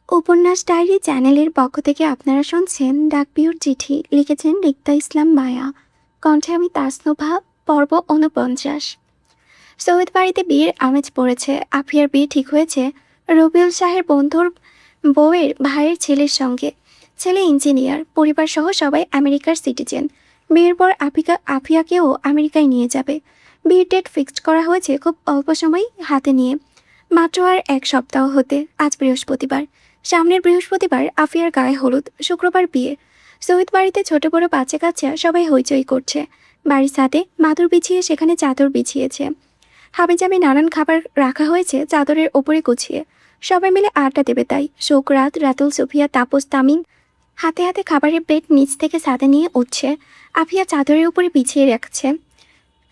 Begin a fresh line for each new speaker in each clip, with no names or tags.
উপন্যাস ডায়েরি চ্যানেলের পক্ষ থেকে আপনারা শুনছেন ডাকপিয়ুর চিঠি, লিখেছেন রিক্তা ইসলাম মায়া। কণ্ঠে আমি তাসনুভা। পর্ব ৪৯। সৈয়দ বাড়িতে বিয়ের আমেজ পড়েছে। আফিয়ার বিয়ে ঠিক হয়েছে রবিউল শাহের বন্ধুর বউয়ের ভাইয়ের ছেলের সঙ্গে। ছেলে ইঞ্জিনিয়ার, পরিবার সহ সবাই আমেরিকার সিটিজেন। বিয়ের পর আফিয়াকেও আমেরিকায় নিয়ে যাবে। বিয়ের ডেট ফিক্সড করা হয়েছে খুব অল্প সময় হাতে নিয়ে, মাত্র আর ১ সপ্তাহ হতে। আজ বৃহস্পতিবার, সামনের বৃহস্পতিবার আফিয়ার গায়ে হলুদ, শুক্রবার বিয়ে। সৈয়দ বাড়িতে ছোট বড় বাচ্চা কাচ্চা সবাই হইচই করছে। বাড়ির ছাদে মাদুর বিছিয়ে সেখানে চাদর বিছিয়েছে। হাবিজাবি নানান খাবার রাখা হয়েছে চাদরের ওপরে গুছিয়ে। সবাই মিলে আড্ডা দেবে তাই। শোকরাত, রাতুল, সুফিয়া, তাপস, তামিম হাতে হাতে খাবারের প্লেট নিচ থেকে ছাদে নিয়ে উঠছে। আফিয়া চাদরের উপরে বিছিয়ে রাখছে।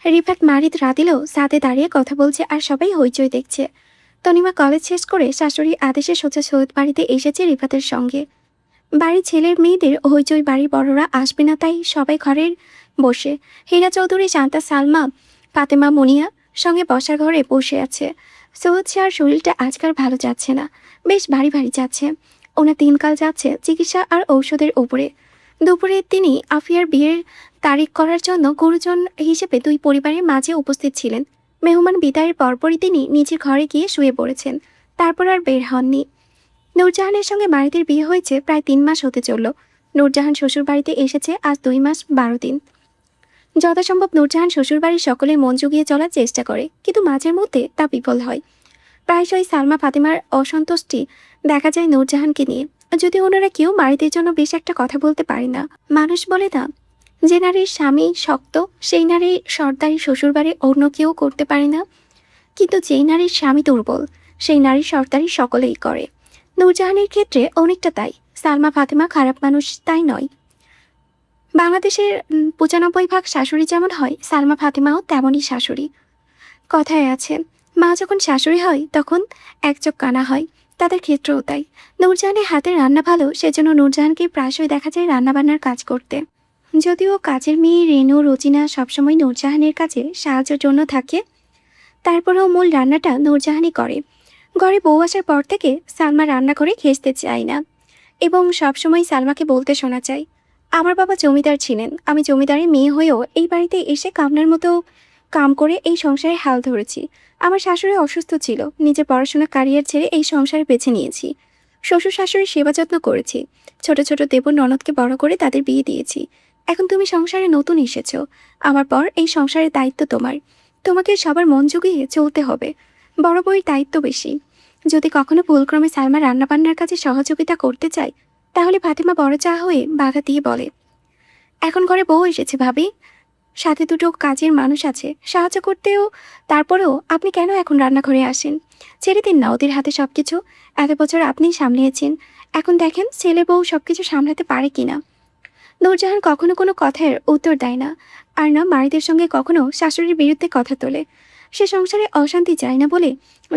রিফাত, মারিদ, রাদিলও ছাদে দাঁড়িয়ে কথা বলছে আর সবাই হইচই দেখছে। তনিমা কলেজ শেষ করে শাশুড়ির আদেশে সোজা সৈয়দ বাড়িতে এসেছে রিফাতের সঙ্গে। বাড়ির ছেলের মেয়েদের হইচই, বাড়ির বড়রা আসবে না তাই সবাই ঘরের বসে। হীরা চৌধুরী, শান্তা, সালমা, ফাতেমা, মুনিয়া সঙ্গে বসার ঘরে বসে আছে। সৈয়দ শাহর শরীরটা আজকাল ভালো যাচ্ছে না, বেশ ভারী ভারী যাচ্ছে। ওনার দিনকাল যাচ্ছে চিকিৎসা আর ঔষধের উপরে। দুপুরে তিনি আফিয়ার বিয়ের তারিখ করার জন্য গুরুজন হিসেবে দুই পরিবারের মাঝে উপস্থিত ছিলেন। মেহমান বিদায়ের পরপরই তিনি নিজের ঘরে গিয়ে শুয়ে পড়েছেন। তারপর আর বের হননি। নূরজাহানের সঙ্গে মারিদের বিয়ে হয়েছে প্রায় ৩ মাস হতে চলল। নূরজাহান শ্বশুর বাড়িতে এসেছে আজ ২ মাস ১২ দিন। যথাসম্ভব নূরজাহান শ্বশুরবাড়ির সকলের মন জুগিয়ে চলার চেষ্টা করে, কিন্তু মাঝের মধ্যে তা বিফল হয়। প্রায়শই সালমা, ফাতেমার অসন্তুষ্টি দেখা যায় নূরজাহানকে নিয়ে। যদি ওনারা কেউ মারিদের জন্য বেশ একটা কথা বলতে পারে না। মানুষ বলে না, যে নারীর স্বামী শক্ত সেই নারীর সর্দারি শ্বশুরবাড়ি অন্য কেউ করতে পারে না, কিন্তু যেই নারীর স্বামী দুর্বল সেই নারীর সর্দারি সকলেই করে। নূরজাহানের ক্ষেত্রে অনেকটা তাই। সালমা, ফাতেমা খারাপ মানুষ তাই নয়। বাংলাদেশের ৯৫% শাশুড়ি যেমন হয়, সালমা, ফাতেমাও তেমনই শাশুড়ি। কথায় আছে, মা যখন শাশুড়ি হয় তখন এক চোখ কানা হয়। তাদের ক্ষেত্রেও তাই। নূরজাহানের হাতের রান্না ভালো, সেজন্য নূরজাহানকে প্রায়শই দেখা যায় রান্নাবান্নার কাজ করতে। যদিও কাজের মেয়ে রেনু, রোজিনা সবসময় নূরজাহানের কাছে সাহায্যের জন্য থাকে, তারপরেও মূল রান্নাটা নূরজাহানই করে। ঘরে বউ আসার পর থেকে সালমা রান্না করে ঘেঁষতে চায় না, এবং সবসময় সালমাকে বলতে শোনা যায়, আমার বাবা জমিদার ছিলেন, আমি জমিদারের মেয়ে হয়েও এই বাড়িতে এসে কামনার মতো কাম করে এই সংসারে হাল ধরেছি। আমার শাশুড়ি অসুস্থ ছিল, নিজের পড়াশোনা ক্যারিয়ার ছেড়ে এই সংসারে বেছে নিয়েছি। শ্বশুর শাশুড়ির সেবা যত্ন করেছি, ছোট ছোট দেবর ননদকে বড় করে তাদের বিয়ে দিয়েছি। এখন তুমি সংসারে নতুন এসেছো, আমার পর এই সংসারের দায়িত্ব তোমার। তোমাকে সবার মন জুগিয়ে চলতে হবে। বড় বউয়ের দায়িত্ব বেশি। যদি কখনো ভুলক্রমে সালমা রান্নাবান্নার কাছে সহযোগিতা করতে চায়, তাহলে ফাতেমা বড় চা হয়ে বাধা দিয়ে বলে, এখন ঘরে বউ এসেছে ভাবি, সাথে দুটো কাজের মানুষ আছে সাহায্য করতেও, তারপরেও আপনি কেন এখন রান্নাঘরে আসেন? ছেড়ে দিন না ওদের হাতে সব কিছু। এত বছর আপনিই সামলিয়েছেন, এখন দেখেন ছেলে বউ সব কিছু সামলাতে পারে কিনা। নূরজাহান কখনো কোনো কথার উত্তর দেয় না, আর না মারিদের সঙ্গে কখনো শাশুড়ির বিরুদ্ধে কথা তোলে। সে সংসারে অশান্তি চায় না বলে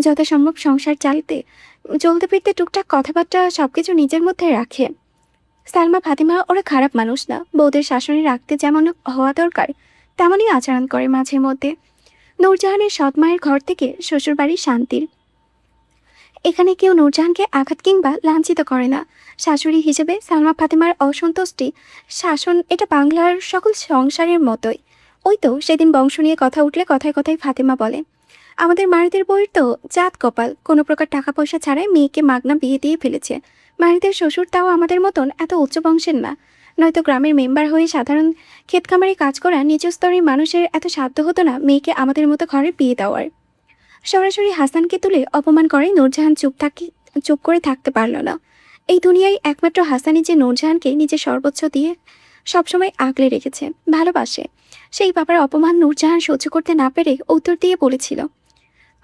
যথাসম্ভব সংসার চলতে ফিরতে টুকটাক কথাবার্তা সবকিছু নিজের মধ্যে রাখে। সালমা, ফাতেমা ওরা খারাপ মানুষ না। বউদের শাসনে রাখতে যেমন হওয়া দরকার তেমনই আচরণ করে মাঝে মধ্যে। নূরজাহানের সৎ মায়ের ঘর থেকে শ্বশুরবাড়ির শান্তির। এখানে কেউ নূরজাহানকে আঘাত কিংবা লাঞ্ছিত করে না। শাশুড়ি হিসেবে সালমা, ফাতেমার অসন্তুষ্টি শাসন, এটা বাংলার সকল সংসারের মতোই। ওই তো সেদিন বংশ নিয়ে কথা উঠলে কথায় কথায় ফাতেমা বলে, আমাদের মারিদের বউয়ের তো জাত কপাল, কোনো প্রকার টাকা পয়সা ছাড়াই মেয়েকে মাগনা বিয়ে দিয়ে ফেলেছে। মারিদের শ্বশুর তাও আমাদের মতন এত উচ্চ বংশের না, নয়তো গ্রামের মেম্বার হয়ে সাধারণ ক্ষেতখামারে কাজ করা নিজ স্তরের মানুষের এত সাধ্য হতো না মেয়েকে আমাদের মতো ঘরে বিয়ে দেওয়ার। সরাসরি হাসানকে তুলে অপমান করে নূরজাহান চুপ করে থাকতে পারল না। এই দুনিয়ায় একমাত্র হাসানই যে নূরজাহানকে নিজের সর্বোচ্চ দিয়ে সবসময় আগলে রেখেছে, ভালোবাসে। সেই বাবার অপমান নূরজাহান সহ্য করতে না পেরে উত্তর দিয়ে বলেছিল,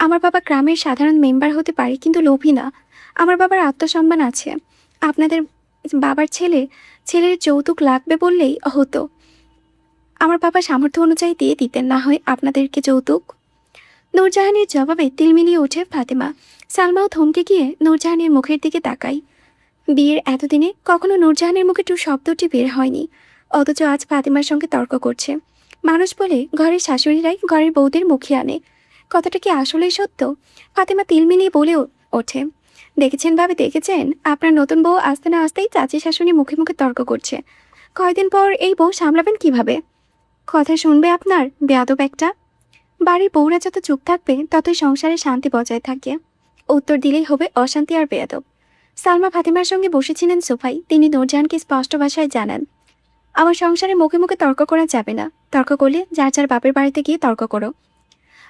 আমার বাবা গ্রামের সাধারণ মেম্বার হতে পারে কিন্তু লোভী না। আমার বাবার আত্মসম্মান আছে। আপনাদের বাবার ছেলের যৌতুক লাগবে বললেই হতো, আমার বাবা সামর্থ্য অনুযায়ী দিয়ে দিতেন, না হয় আপনাদেরকে যৌতুক। নূরজাহানের জবাবে তিলমিলিয়ে ওঠে ফাতেমা। সালমাও থমকে গিয়ে নূরজাহানের মুখের দিকে তাকায়। বিয়ের এতদিনে কখনো নূরজাহানের মুখে টু শব্দটি বের হয়নি, অথচ আজ ফাতেমার সঙ্গে তর্ক করছে। মানুষ বলে ঘরের শাশুড়িরাই ঘরের বউদের মুখে আনে, কথাটা কি আসলেই সত্য? ফাতেমা তিলমিলিয়ে বলে ওঠে, দেখেছেন ভাবি, দেখেছেন আপনার নতুন বউ আসতে না আসতেই চাচি শাশুড়ি মুখে মুখে তর্ক করছে। কয়দিন পর এই বউ সামলাবেন কিভাবে? কথা শুনবে আপনার বেয়াদব একটা। বাড়ির বউরা যত চুপ থাকবে ততই সংসারে শান্তি বজায় থাকে। উত্তর দিলেই হবে অশান্তি আর বেয়াদব। সালমা ফাতিমার সঙ্গে বসেছিলেন সোফায়। তিনি নূরজাহানকে স্পষ্ট ভাষায় জানান, আমার সংসারে মুখে মুখে তর্ক করা যাবে না। তর্ক করলে যার যার বাপের বাড়িতে গিয়ে তর্ক করো।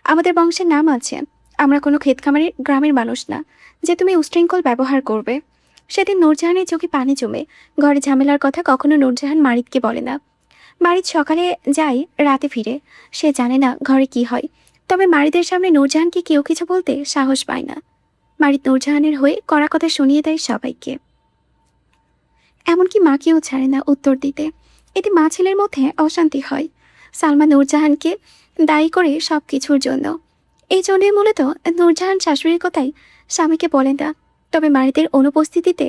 আমাদের বংশের নাম আছে, আমরা কোনো ক্ষেত খামারের গ্রামের মানুষ না যে তুমি উশৃঙ্খল ব্যবহার করবে। সেদিন নূরজাহানের চোখে পানি জমে। ঘরে ঝামেলার কথা কখনো নূরজাহান মারিদকে বলে না। মারিদ সকালে যায়, রাতে ফিরে। সে জানে না ঘরে কি হয়। তবে মারিদের সামনে নূরজাহানকে কেউ কিছু বলতে সাহস পায় না। মারিদ নূরজাহানের হয়ে কড়া কথা শুনিয়ে দেয় সবাইকে, এমনকি মাকেও ছাড়ে না উত্তর দিতে। এতে মা ছেলের মধ্যে অশান্তি হয়। সালমা নূরজাহানকে দায়ী করে সব কিছুর জন্য। এই জন্যই মূলত নূরজাহান শাশুড়ির কথাই স্বামীকে বলেন না। তবে মারিদের অনুপস্থিতিতে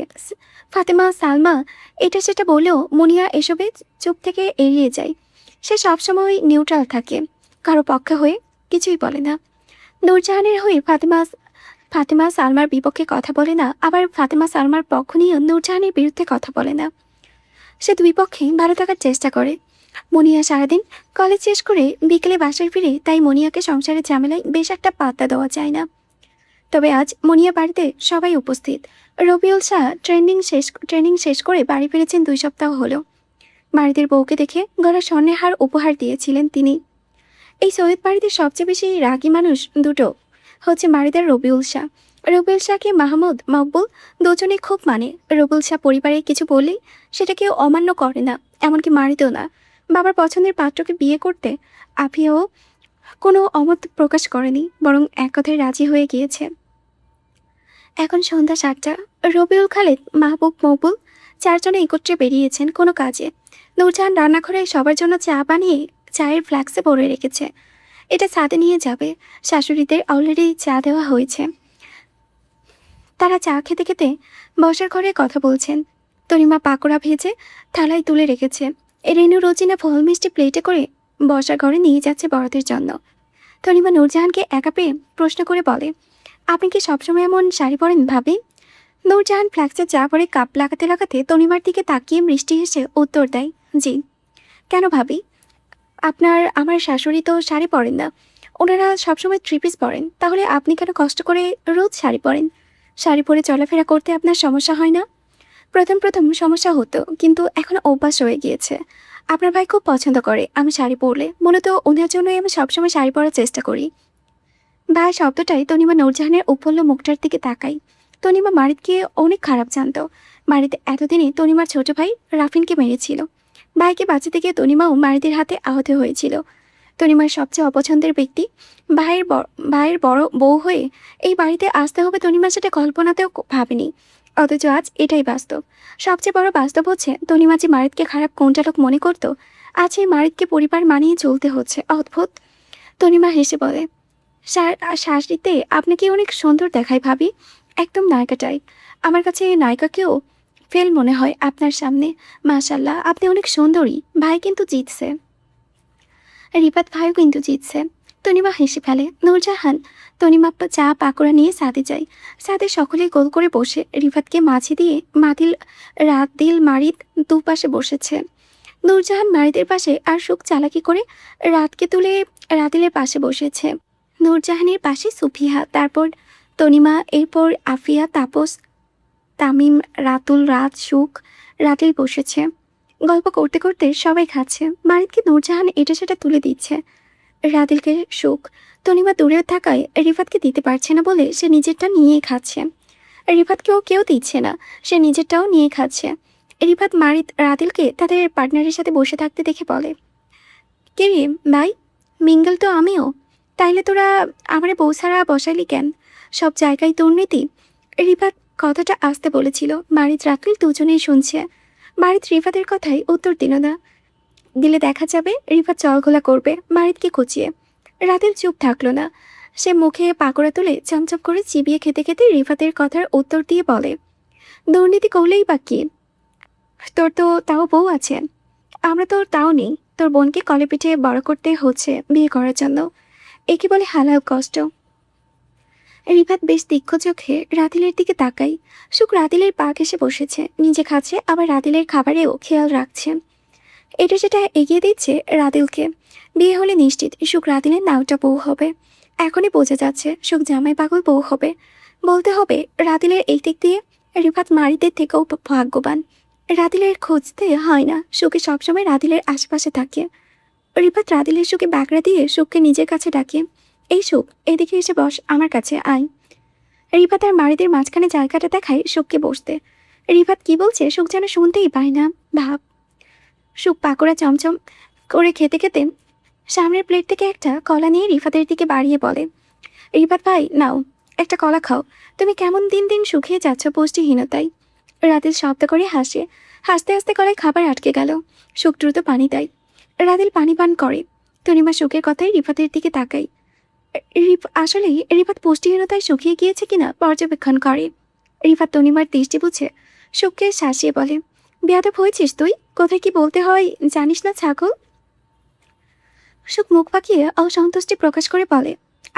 ফাতেমা সালমা এটা সেটা বলেও মুনিয়া এসবে চুপ থেকে এড়িয়ে যায়। সে সবসময় নিউট্রাল থাকে, কারো পক্ষে হয়ে কিছুই বলে না। নূরজাহানের হয়ে ফাতেমা ফাতেমা সালমার বিপক্ষে কথা বলে না, আবার ফাতেমা সালমার পক্ষ নিয়ে নূরজাহানের বিরুদ্ধে কথা বলে না। সে দুই পক্ষে ভালো থাকার চেষ্টা করে। মনিয়া সারাদিন কলেজ শেষ করে বিকেলে বাসায় ফিরে, তাই মনিয়াকে সংসারের ঝামেলায় বেশ একটা পাত্তা দেওয়া যায় না। তবে আজ মনিয়া বাড়িতে সবাই উপস্থিত। রবিউল শাহ ট্রেনিং শেষ করে বাড়ি ফিরেছেন 2 সপ্তাহ হলো। বাড়িদের বউকে দেখে গলা স্বর্ণের হার উপহার দিয়েছিলেন তিনি। এই সৈয়দ বাড়িতে সবচেয়ে বেশি রাগী মানুষ দুটো হচ্ছে মারিদার রবিউল শাহ। রবিউল শাহকে মাহমুদ মকবুল দুজনে খুব মানে। রবিউল শাহ পরিবারে কিছু বললেই সেটা কেউ অমান্য করে না, এমনকি মারিতেও না। বাবার পছন্দের পাত্রকে বিয়ে করতে আফিয়াও কোনো অমত প্রকাশ করেনি, বরং এক কথায় রাজি হয়ে গিয়েছে। এখন সন্ধ্যা 7টা। রবিউল খালেদ, মাহবুব মকবুল চারজনে একত্রে বেরিয়েছেন কোনো কাজে। নূরজাহান রান্নাঘরে সবার জন্য চা বানিয়ে চায়ের ফ্ল্যাক্সে ভরে রেখেছে। এটা ছাদে নিয়ে যাবে। শাশুড়িদের অলরেডি চা দেওয়া হয়েছে। তারা চা খেতে খেতে বসার ঘরে কথা বলছেন। তরিমা পাকোড়া ভেজে থালায় তুলে রেখেছে। রেনু রোজিনা ফল মিষ্টি প্লেটে করে বসার ঘরে নিয়ে যাচ্ছে বড়দের জন্য। তরিমা নূরজাহানকে একা পেয়ে প্রশ্ন করে বলে, আপনি কি সবসময় এমন শাড়ি পরেন ভাবি? নূরজাহান ফ্ল্যাক্সে চা পরে কাপ লাগাতে লাগাতে তনিমার দিকে তাকিয়ে মিষ্টি হেসে উত্তর দেয়, জি। কেন ভাবি? আমার শাশুড়ি তো শাড়ি পরেন না, ওনারা সবসময় 3 পিস পরেন। তাহলে আপনি কেন কষ্ট করে রোজ শাড়ি পরেন? শাড়ি পরে চলাফেরা করতে আপনার সমস্যা হয় না? প্রথম প্রথম সমস্যা হতো, কিন্তু এখন অভ্যাস হয়ে গিয়েছে। আপনার ভাই খুব পছন্দ করে আমি শাড়ি পরলে, মূলত ওনার জন্যই আমি সবসময় শাড়ি পরার চেষ্টা করি। ভাই শব্দটাই তনিমা নূরজাহানের উৎফুল্ল মুখটার দিকে তাকাই। তনিমা মারিদকে অনেক খারাপ জানত। মারিদ এতদিনে তনিমার ছোট ভাই রাফিনকে মেরেছিল। ভাইকে বাঁচাতে গিয়ে তনিমাও মারিদের হাতে আহত হয়েছিল। তনিমার সবচেয়ে অপছন্দের ব্যক্তি ভাইয়ের বড় বউ হয়ে এই বাড়িতে আসতে হবে, তনিমার সাথে কল্পনাতেও ভাবেনি। অথচ আজ এটাই বাস্তব। সবচেয়ে বড় বাস্তব হচ্ছে তনিমা যে মারিদকে খারাপ কোনটালক মনে করত, আজ এই মারিদকে পরিবার মানিয়ে চলতে হচ্ছে। অদ্ভুত। তনিমা হেসে বলে, শাড়িতে আপনাকে অনেক সুন্দর দেখায় ভাবি, একদম নায়িকা টাইপ। আমার কাছে নায়িকাকেও ফেল মনে হয় আপনার সামনে। মাশাল্লাহ, আপনি অনেক সুন্দরী। ভাই কিন্তু জিতছে, রিপাত ভাইও কিন্তু জিতছে। তনিমা হেসে ফেলে। নূরজাহান তনিমা চা পাকোড়া নিয়ে সাদে যায়। সাদে সকলেই গোল করে বসে রিফাতকে মাঝে দিয়ে রাদিল মারিদ দুপাশে বসেছে। নূরজাহান মারিদের পাশে আর সুখ চালাকি করে রাতকে তুলে রাদিলের পাশে বসেছে। নূরজাহানের পাশে সুফিয়া, তারপর তনিমা, এরপর আফিয়া, তাপস, তামিম, রাতুল, রাত, সুখ, রাদিল বসেছে। গল্প করতে করতে সবাই খাচ্ছে। মারিদকে নূরজাহান এটা সেটা তুলে দিচ্ছে। রাদিলকে সুখ। তনিমা দূরে থাকায় রিফাতকে দিতে পারছে না বলে সে নিজেরটা নিয়ে খাচ্ছে। রিফাতকেও কেউ দিচ্ছে না, সে নিজেরটাও নিয়ে খাচ্ছে। রিফাত মারিদ রাদিলকে তাদের পার্টনারের সাথে বসে থাকতে দেখে বলে, কে রে ভাই, মিঙ্গল তো আমিও। তাইলে তোরা আমারে বউ ছাড়া বসাইলি কেন? সব জায়গায় দুর্নীতি। রিফাত কথাটা আসতে বলেছিল। মারিদ রাতুল দুজনেই শুনছে। মারিদ রিফাতের কথাই উত্তর দিল না। দিলে দেখা যাবে রিফাত চলঘোলা করবে মারিদকে খুঁচিয়ে। রাতুল চুপ থাকলো না। সে মুখে পাকোড়া তুলে চমচম করে চিবিয়ে খেতে খেতে রিফাতের কথার উত্তর দিয়ে বলে, দুর্নীতি করলেই বা কি? তোর তো তাও বউ আছে, আমরা তো তাও নেই। তোর বোনকে কলে পিঠে বড় করতে হচ্ছে বিয়ে করার জন্য। একে বলে হালাল কষ্ট। রিফাত বেশ তীক্ষ্ণ চোখে রাতিলের দিকে তাকাই। সুখ রাতিলের পা ঘেঁষে বসেছে, নিজে খাচ্ছে, আবার রাতিলের খাবারেও খেয়াল রাখছে। এটা সেটা এগিয়ে দিচ্ছে রাতিলকে। বিয়ে হলে নিশ্চিত সুখ রাতিলের নাওটা বউ হবে। এখনই বোঝা যাচ্ছে সুখ জামাই পাগল বউ হবে। বলতে হবে রাতিলের এই দিক দিয়ে রিফাত মারিদের থেকেও ভাগ্যবান। রাতিলের খুঁজতে হয় না, সুখে সবসময় রাতিলের আশেপাশে থাকে। রিফাত রাতিলের সুখে বাগড়া দিয়ে সুখকে নিজের কাছে ডাকে। এই সুখ, এদিকে এসে বস, আমার কাছে আয়। রিফাত আর মারিদের মাঝখানে জায়গাটা দেখায় সুখকে বসতে। রিফাত কি বলছে সুখ যেন শুনতেই পায় না। ভাব। সুখ পাকোড়া চমচম করে খেতে খেতে সামনের প্লেট থেকে একটা কলা নিয়ে রিফাতের দিকে বাড়িয়ে বলে, রিফাত ভাই নাও, একটা কলা খাও। তুমি কেমন দিন দিন শুকিয়ে যাচ্ছ পুষ্টিহীনতায়। রাতিল শব্দ করে হাসে। হাসতে হাসতে গলায় খাবার আটকে গেল। সুখ দ্রুত পানি দেয়। রাতিল পানি পান করে। তনিমা সুখের কথায় রিফাতের দিকে তাকাই। আসলেই রিফাত পুষ্টিহীনতায় শুকিয়ে গিয়েছে কিনা পর্যবেক্ষণ করে। রিফাত তনিমার দৃষ্টি বুঝে সুখকে শাসিয়ে বলে, বেয়াদব হয়েছিস তুই, কোথায় কি বলতে হয় জানিস না ছাগল। সুখ মুখ পাকিয়ে অসন্তুষ্টি প্রকাশ করে বলে,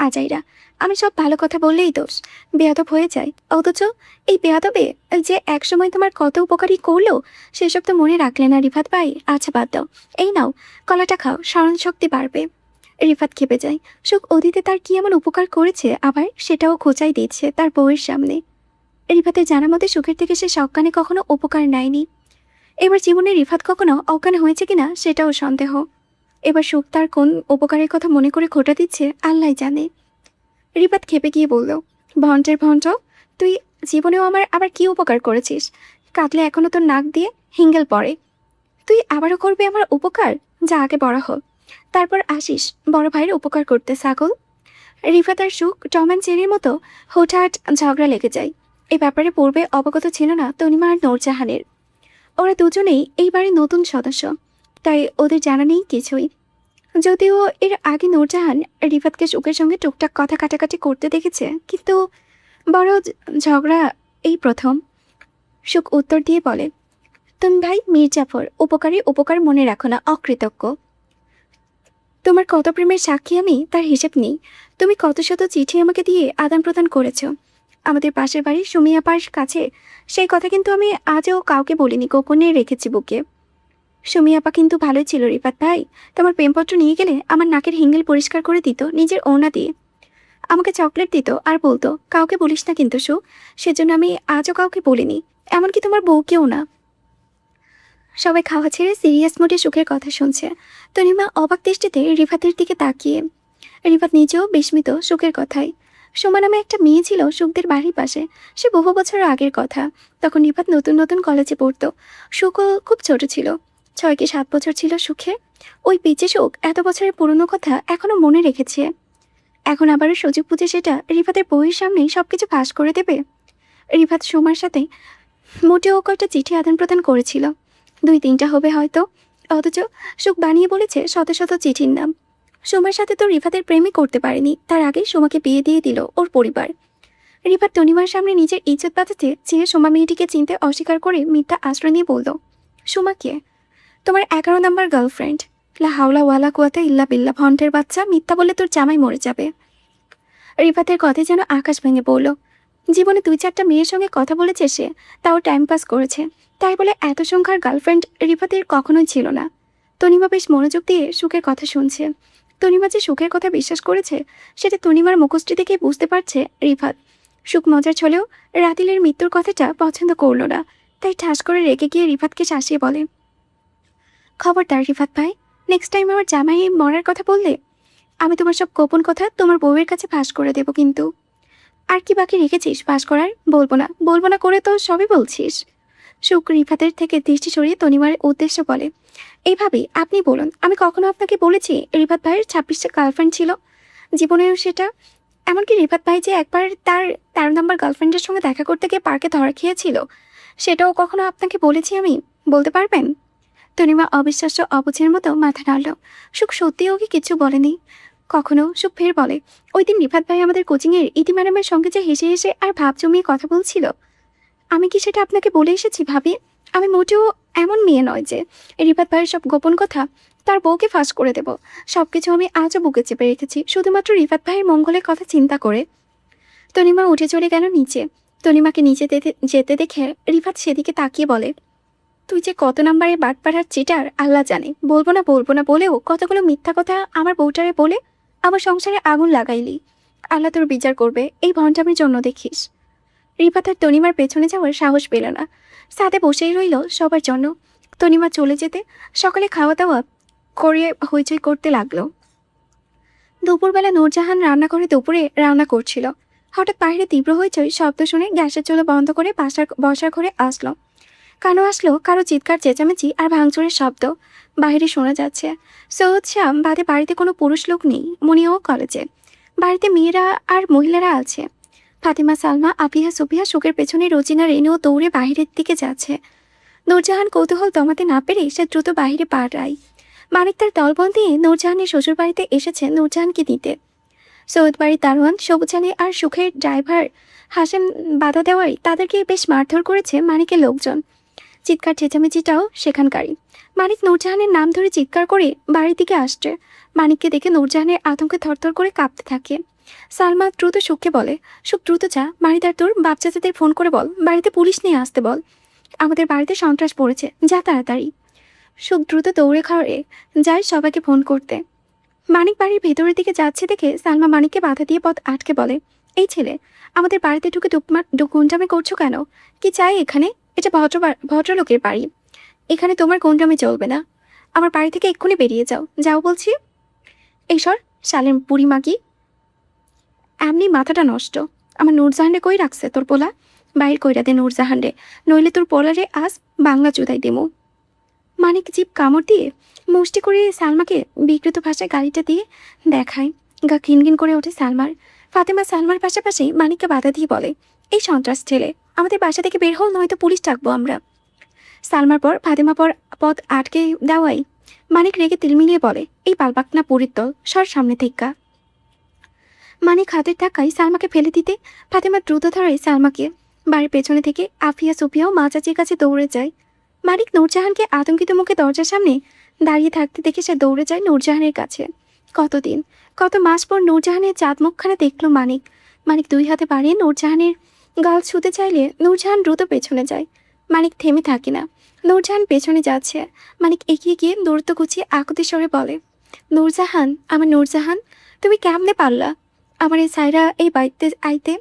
আজাইরা, আমি সব ভালো কথা বললেই দোষ, বেয়াদব হয়ে যায়। অথচ এই বেয়াদবে যে একসময় তোমার কত উপকারী করলো সেসব তো মনে রাখলে না রিফাত ভাই। আচ্ছা বাদ দাও, এই নাও কলাটা খাও, স্মরণ শক্তি বাড়বে। রিফাত খেপে যায়। সুখ অতীতে তার কি এমন উপকার করেছে আবার সেটাও খোঁচাই দিচ্ছে তার বউয়ের সামনে। রিফাতের জানা মতে সুখের থেকে সে সজ্ঞানে কখনো উপকার নেয়নি। এবার জীবনে রিফাত কখনো অজ্ঞান হয়েছে কিনা সেটাও সন্দেহ। এবার সুখ তার কোন উপকারের কথা মনে করে খোঁটা দিচ্ছে আল্লাহ জানে। রিফাত খেপে গিয়ে বলল, ভন্টের ভন্ট, তুই জীবনেও আমার আবার কি উপকার করেছিস? কাঁদলে এখনো তোর নাক দিয়ে হিঙ্গেল পড়ে। তুই আবারও করবি আমার উপকার? যা আগে বড় হ, তারপর আসিস বড় ভাইয়ের উপকার করতে ছাগল। রিফাত আর সুখ টম অ্যান্ড জেরির মতো হুটহাট ঝগড়া লেগে যায়। এই ব্যাপারে পূর্বে অবগত ছিল না তনিমা আর নূরজাহানের। ওরা দুজনেই এই বাড়ির নতুন সদস্য, তাই ওদের জানা নেই কিছুই। যদিও এর আগে নূরজাহান রিফাতকে সুখের সঙ্গে টুকটাক কথা কাটাকাটি করতে দেখেছে, কিন্তু বড় ঝগড়া এই প্রথম। সুখ উত্তর দিয়ে বলে, তুমি ভাই মির্জাফর, উপকারী উপকার মনে রাখো না, অকৃতজ্ঞ। তোমার কত প্রেমের সাক্ষী আমি, তার হিসেব নেই। তুমি কত শত চিঠি আমাকে দিয়ে আদান প্রদান করেছ আমাদের পাশের বাড়ির সুমি আপার কাছে। সেই কথা কিন্তু আমি আজও কাউকে বলিনি, গোপনে রেখেছি বুকে। সুমি আপা কিন্তু ভালোই ছিল রিফাত ভাই। তোমার প্রেমপত্র নিয়ে গেলে আমার নাকের হিঙ্গেল পরিষ্কার করে দিত নিজের ওড়না দিয়ে। আমাকে চকলেট দিত আর বলতো, কাউকে বলিস না কিন্তু সু। সেজন্য আমি আজও কাউকে বলিনি, এমনকি তোমার বউকেও না। সবাই খাওয়া ছেড়ে সিরিয়াস মোডে সুখের কথা শুনছে। তনিমা অবাক দৃষ্টিতে রিফাতের দিকে তাকিয়ে। রিফাত নিজেও বিস্মিত সুখের কথায়। সোমা নামে একটা মেয়ে ছিল সুখদের বাড়ির পাশে। সে বহু বছর আগের কথা, তখন রিফাত নতুন নতুন কলেজে পড়তো। সুখও খুব ছোট ছিল, 6 কি 7 বছর ছিল সুখে। ওই পিচে সুখ এত বছরের পুরনো কথা এখনো মনে রেখেছে। এখন আবারও সুযোগ বুঝে সেটা রিফাতের বইয়ের সামনেই সবকিছু ফাঁস করে দেবে। রিফাত সোমার সাথে মোটেও কয়েকটা চিঠি আদান প্রদান করেছিল, 2-3টা হবে হয়তো। অথচ সুখ বানিয়ে বলেছে শত শত চিঠির নাম। সোমার সাথে তো রিফাতের প্রেমই করতে পারেনি, তার আগে সোমাকে বিয়ে দিয়ে দিল ওর পরিবার। রিফাত তনিমার সামনে নিজের ইজ্জত বাঁচাতে চেয়ে সোমা মেয়েটিকে চিনতে অস্বীকার করে মিথ্যা আশ্রয় নিয়ে বলল, সোমাকে তোমার 11 নম্বর গার্লফ্রেন্ড। লা হাওলা ওয়ালা কুয়াতা ইল্লা বিল্লা, ভন্টের বাচ্চা, মিথ্যা বললে তোর জামাই মরে যাবে। রিফাতের কথায় যেন আকাশ ভেঙে পড়ল। জীবনে 2-4টা মেয়ের সঙ্গে কথা বলেছে সে, তাও টাইম পাস করেছে, তাই বলে এত সংখ্যার গার্লফ্রেন্ড রিফাতের কখনোই ছিল না। তনিমা বেশ মনোযোগ দিয়ে সুখের কথা শুনছে। তনিমা যে সুখের কথা বিশ্বাস করেছে সেটা তনিমার মুখশ্রী থেকে বুঝতে পারছে রিফাত। সুখ মজার ছলেও রাতিলের মৃত্যুর কথাটা পছন্দ করল না, তাই ঠাস করে রেগে গিয়ে রিফাতকে শাসিয়ে বলে, খবরদার রিফাত ভাই, নেক্সট টাইম আমার জামাই মরার কথা বললে আমি তোমার সব গোপন কথা তোমার বউয়ের কাছে ফাঁস করে দেব কিন্তু। আর কি বাকি রেখেছিস ফাঁস করার? বলবো না করে তো সবই বলছিস। সুখ রিফাতের থেকে দৃষ্টি সরিয়ে তনিমার উদ্দেশ্য বলে, এইভাবেই আপনি বলুন, আমি কখনো আপনাকে বলেছি রিফাত ভাইয়ের 26টা গার্লফ্রেন্ড ছিল? জীবনেও সেটা। এমনকি রিফাত ভাই যে একবার তার 13 নম্বর গার্লফ্রেন্ডের সঙ্গে দেখা করতে গিয়ে পার্কে ধরা খেয়েছিল, সেটাও কখনো আপনাকে বলেছি আমি? বলতে পারবেন? তনিমা অবিশ্বাস্য অবুঝের মতো মাথা নাড়ল। সুখ সত্যিই ওকে কিছু বলেনি কখনো। সুখ ফের বলে, ওই দিন রিফাত ভাই আমাদের কোচিংয়ের ইতি ম্যাডামের সঙ্গে যে হেসে হেসে আর ভাব জমিয়ে কথা বলছিল, আমি কি সেটা আপনাকে বলে এসেছি ভাবি? আমি মোটেও এমন মেয়ে নয় যে রিফাত ভাইয়ের সব গোপন কথা তার বউকে ফাঁস করে দেব। সব কিছু আমি আজও বুকে চেপে রেখেছি শুধুমাত্র রিফাত ভাইয়ের মঙ্গলের কথা চিন্তা করে। তনিমা উঠে চলে গেল নিচে। তনিমাকে নিচে যেতে দেখে রিফাত সেদিকে তাকিয়ে বলে, তুই যে কত নাম্বারের বাটপাড়ার চিটার আল্লাহ জানে। বলবো না বলেও কতগুলো মিথ্যা কথা আমার বউটারে বলে আমার সংসারে আগুন লাগাইলি। আল্লাহ তোর বিচার করবে এই ভণ্ডামির জন্য দেখিস। রিফাত আর তনিমার পেছনে যাওয়ার সাহস পেল না, সাথে বসেই রইল সবার জন্য। তনিমা চলে যেতে সকালে খাওয়া দাওয়া করে হইচই করতে লাগলো। দুপুরবেলা নূরজাহান রান্নাঘরে দুপুরে রান্না করছিল। হঠাৎ বাইরে তীব্র হইচই শব্দ শুনে গ্যাসের চুলা বন্ধ করে বসার ঘরে আসলো। কারো চিৎকার চেঁচামেচি আর ভাঙচুরের শব্দ বাইরে শোনা যাচ্ছে। সৈয়দ শ্যাম বাদে বাড়িতে কোনো পুরুষ লোক নেই। মনিও কলেজে। বাড়িতে মেয়েরা আর মহিলারা আছে। ফাতিমা, সালমা, আফিয়া, সুফিয়া, সুখের পেছনে রোজিনা, রেনুও দৌড়ে বাহিরের দিকে যাচ্ছে। নূরজাহান কৌতূহল দমাতে না পেরে সে দ্রুত বাহিরে পাড়ায়। মানিক তার দলবল দিয়ে নূরজাহানের শ্বশুর বাড়িতে এসেছে নূরজাহানকে দিতে। সৈয়দ বাড়ির দারোয়ান, সবুজানী আর সুখের ড্রাইভার হাসান বাধা দেওয়ায় তাদেরকে বেশ মারধর করেছে মানিকের লোকজন। চিৎকার চেঁচামেচিটাও সেখানকারই। মানিক নূরজাহানের নাম ধরে চিৎকার করে বাড়ির দিকে আসছে। মানিককে দেখে নূরজাহানের আতঙ্কে থরথর করে কাঁপতে থাকে। সালমা দ্রুত সুখকে বলে, সুখ দ্রুত যা, বাড়িতে তোর বাপ চাচাদের ফোন করে বল বাড়িতে পুলিশ নিয়ে আসতে বল। আমাদের বাড়িতে সন্ত্রাস পড়েছে, যা তাড়াতাড়ি। সুখ দ্রুত দৌড়ে খাওয়ারে যায় সবাইকে ফোন করতে। মানিক বাড়ির ভেতরের দিকে যাচ্ছে দেখে সালমা মানিককে বাধা দিয়ে পথ আটকে বলে, এই ছেলে আমাদের বাড়িতে ঢুকে গুন্ডামি করছো কেন? কি চাই এখানে? এটা ভদ্রলোকের বাড়ি, এখানে তোমার গুন্ডামি চলবে না। আমার বাড়ি থেকে এক্ষুনি বেরিয়ে যাও, যাও বলছি। এইসর শালের বুড়ি মাগি, এমনি মাথাটা নষ্ট। আমার নূরজাহানরে কই রাখছে তোর পোলা? বাইর কইরা দে নূরজাহানরে, নইলে তোর পোলারে আজ বাংলা চুদাই দেমু। মানিক জিভ কামড় দিয়ে মুষ্টি করে সালমাকে বিকৃত ভাষায় গাড়িটা দিয়ে দেখায়। গা ঘিনঘিন করে ওঠে সালমার। ফাতেমা সালমার পাশাপাশি মানিককে বাধা দিয়ে বলে, এই সন্ত্রাস ছেলে আমাদের বাসা থেকে বের হল, নয়তো পুলিশ ডাকবো আমরা। সালমার পর ফাতেমা পথ আটকে দেওয়াই মানিক রেগে তিলমিলিয়ে বলে, এই পালপাকনা পুরীর দল, সর সামনে থেকে। মানিক হাতের টাকায় সালমাকে ফেলে দিতে ফাতেমা দ্রুত ধরায় সালমাকে। বাড়ির পেছনে থেকে আফিয়া, সুফিয়াও মা চাচির কাছে দৌড়ে যায়। মানিক নূরজাহানকে আতঙ্কিত মুখে দরজার সামনে দাঁড়িয়ে থাকতে দেখে সে দৌড়ে যায় নূরজাহানের কাছে। কত মাস পর নূরজাহানের চাঁদ মুখখানা দেখলো মানিক। মানিক দুই হাতে বাড়িয়ে নূরজাহানের গাল ছুঁতে চাইলে নূরজাহান দ্রুত পেছনে যায়। মানিক থেমে থাকে না, নূরজাহান পেছনে যাচ্ছে। মানিক এগিয়ে গিয়ে দূরত্ব গুছিয়ে আকুতি স্বরে বলে, নূরজাহান, আমার নূরজাহান, তুমি কেমনে পারলা আমার এই সাইরা এই বাড়িতে আইতে?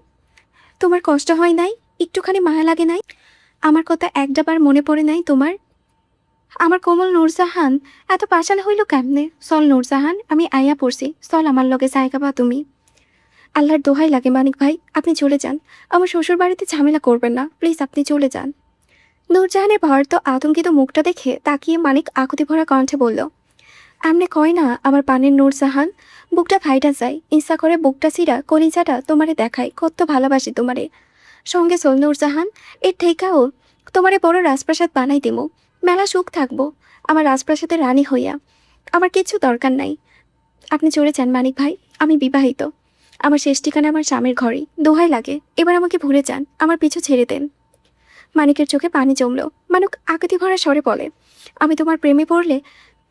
তোমার কষ্ট হয় নাই? একটুখানি মায়া লাগে নাই? আমার কথা একটাবার মনে পড়ে নাই তোমার? আমার কোমল নূরজাহান এত পাষাণ হইল কেমনে? চল নূরজাহান, আমি আইয়া পড়ছি, চল আমার লগে জায়গা পা তুমি। আল্লাহর দোহাই লাগে মানিক ভাই, আপনি চলে যান। আমার শ্বশুর বাড়িতে ঝামেলা করবেন না, প্লিজ আপনি চলে যান। নূরজাহানের ভয়ার্ত আতঙ্কিত মুখটা দেখে তাকিয়ে মানিক আকুতি ভরা কণ্ঠে বলল, আমনে কয় না আমার পানের নূরজাহান, বুকটা ফাইটা যায়, ইচ্ছা করে বুকটা চিরা কলিজাটা তোমারে দেখায়, কত ভালোবাসি তোমারে। সঙ্গে চল নূরজাহান, এর থেকেও তোমারে বড় রাজপ্রাসাদ বানাই দিমু, মেলা সুখ থাকবো আমার রাজপ্রাসাদের রানী হইয়া। আমার কিছু দরকার নাই, আপনি চলে যান মানিক ভাই, আমি বিবাহিত, আমার শেষ ঠিকানা আমার স্বামীর ঘরেই, দোহাই লাগে এবার আমাকে ভুলে যান, আমার পিছু ছেড়ে দেন। মানিকের চোখে পানি জমলো। মানিক আকুতি ভরা স্বরে বলে, আমি তোমার প্রেমে পড়লে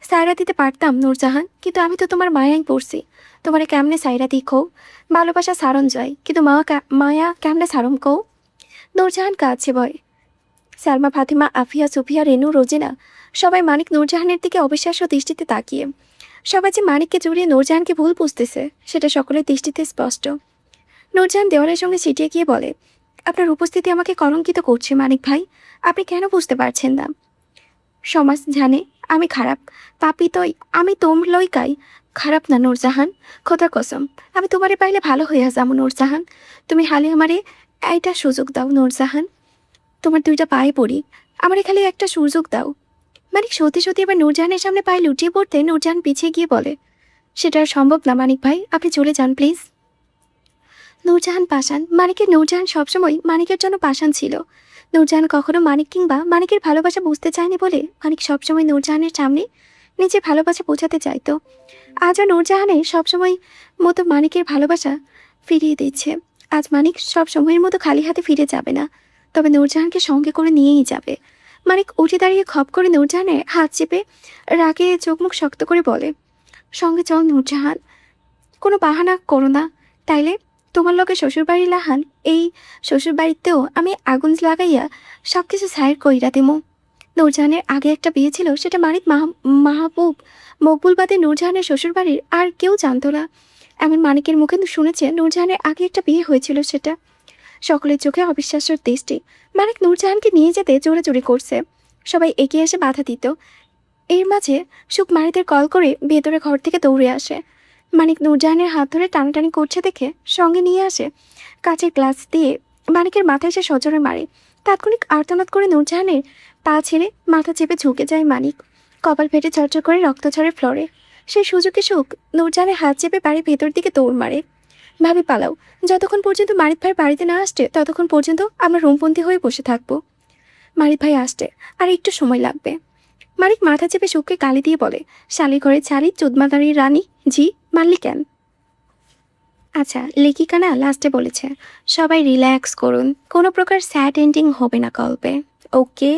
সায়রা দিতে পারতাম নূরজাহান, কিন্তু আমি তো তোমার মায়াই পড়ছি। তোমারে কেমনে সায়রা দিই কৌ? ভালোবাসা সারণ যায়, কিন্তু মায়া কেমনে সারম কৌ? নূরজাহান কাঁদছে ভয়। সালমা, ফাতিমা, আফিয়া, সুফিয়া, রেনু, রোজিনা সবাই মানিক নূরজাহানের দিকে অবিশ্বাস্য দৃষ্টিতে তাকিয়ে। সবাই যে মানিককে জড়িয়ে নূরজাহানকে ভুল বুঝতেছে সেটা সকলের দৃষ্টিতে স্পষ্ট। নূরজাহান দেওয়ালের সঙ্গে ছিটিয়ে গিয়ে বলে, আপনার উপস্থিতি আমাকে কলঙ্কিত করছে মানিক ভাই, আপনি কেন বুঝতে পারছেন না? সমাজ জানে আমি খারাপ, পাপি তই আমি লইকাই খারাপ না নূরজাহান, খোদার কসম আমি তোমারে পাইলে ভালো হইয়া যাবো নূরজাহান। তুমি হালে আমারে এইটা সুযোগ দাও নূরজাহান, তোমার দুইটা পায়ে পড়ি, আমারে খালি একটা সুযোগ দাও। মানিক সত্যি এবার নূরজাহানের সামনে পায়ে লুটিয়ে পড়তে নূরজাহান পিছিয়ে গিয়ে বলে, সেটা আর সম্ভব না মানিক ভাই, আপনি চলে যান প্লিজ। নূরজাহান পাষাণ। নূরজাহান সবসময় মানিকের জন্য পাষাণ ছিল। নূরজাহান কখনো মানিক কিংবা মানিকের ভালোবাসা বুঝতে চায়নি বলে মানিক সবসময় নূরজাহানের সামনে নিজের ভালোবাসা বোঝাতে চাইতো। আজও নূরজাহানের সবসময় মতো মানিকের ভালোবাসা ফিরিয়ে দিচ্ছে। আজ মানিক সব সময়ের মতো খালি হাতে ফিরে যাবে না, তবে নূরজাহানকে সঙ্গে করে নিয়েই যাবে। মানিক উঠে দাঁড়িয়ে খপ করে নূরজাহানের হাত চেপে রাগে চোখ মুখ শক্ত করে বলে, সঙ্গে চল নূরজাহান, কোনো বাহানা করো না, তাইলে তোমার লগে শ্বশুরবাড়ি লাহান, এই শ্বশুরবাড়িতেও আমি আগুন লাগাইয়া সব কিছু সাইড কইরা দিমু। নূরজাহানের আগে একটা বিয়ে ছিল, সেটা মানিক মাহবুব মকবুল বাদে নূরজাহানের শ্বশুরবাড়ির আর কেউ জানতো না। এমন মানিকের মুখে শুনেছে নূরজাহানের আগে একটা বিয়ে হয়েছিল সেটা। সকলের চোখে অবিশ্বাস্যর দৃষ্টি। মানিক নূরজাহানকে নিয়ে যেতে জোরাজুরি করছে, সবাই এগিয়ে এসে বাধা দিত। এর মাঝে সুখ মারিদের কল করে ভেতরে ঘর থেকে দৌড়ে আসে। মানিক নূরজাহানের হাত ধরে টানাটানি করছে দেখে সঙ্গে নিয়ে আসে। কাচের গ্লাস দিয়ে মানিকের মাথায় এসে সজোরে মারে। তাৎক্ষণিক আর্তনাদ করে নূরজাহানের পা ছেড়ে মাথা চেপে ঝুঁকে যায় মানিক। কপাল ফেটে চরচর করে রক্ত ঝরে ফ্লোরে। সেই সুযোগে সুখ নূরজাহানের হাত চেপে বাড়ির ভেতর দিকে দৌড় মারে। ভাবি পালাও, যতক্ষণ পর্যন্ত মারিদ ভাই বাড়িতে না আসছে ততক্ষণ পর্যন্ত আমরা রুমবন্দি হয়ে বসে থাকবো। মারিদ ভাই আসতে আর একটু সময় লাগবে। মানিক মাথা চেপে সুখকে গালি দিয়ে বলে, শালির ঘরে ছাড়ি চোদমাদারির রানী, জি মানলি কেন? আচ্ছা, লেখিকা না লাস্টে বলেছে সবাই রিল্যাক্স করুন, কোনো প্রকার স্যাড এন্ডিং হবে না গল্পে, ওকে।